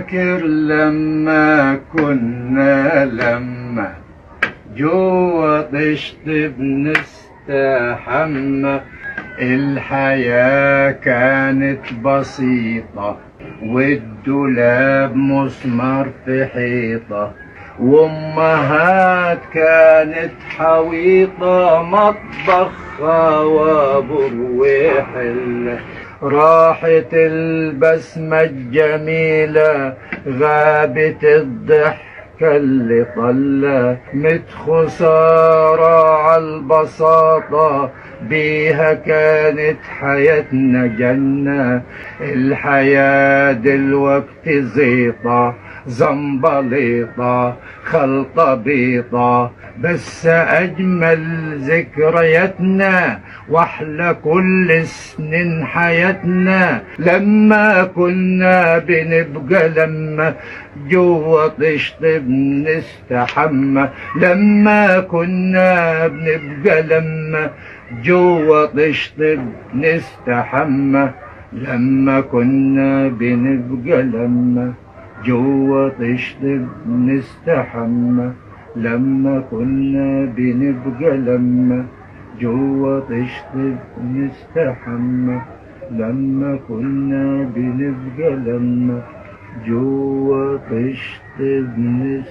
فاكر لما كنا جوا طشت بنستحمى، الحياة كانت بسيطة والدولاب مسمار في حيطة، وامهات كانت حويطة مطبخها وبروح راحت البسمة الجميلة، غابت الضحكة اللي طلة، مت خسارة عالبساطة بيها كانت حياتنا جنة. الحياة دلوقتي زيطة زنبليطة خلطة بيضة، بس أجمل ذكرياتنا وأحلى كل سنين حياتنا لما كنا بنبقى جوا طشت بنستحمى، لما كنا بنبقى جوا طشت بنستحمى، لما كنا بنبقى جوا طشت بنستحمى، لما كنا بنبقى جوا طشت بنستحمى، لما كنا بنبقى جوا طشت بنستحمى.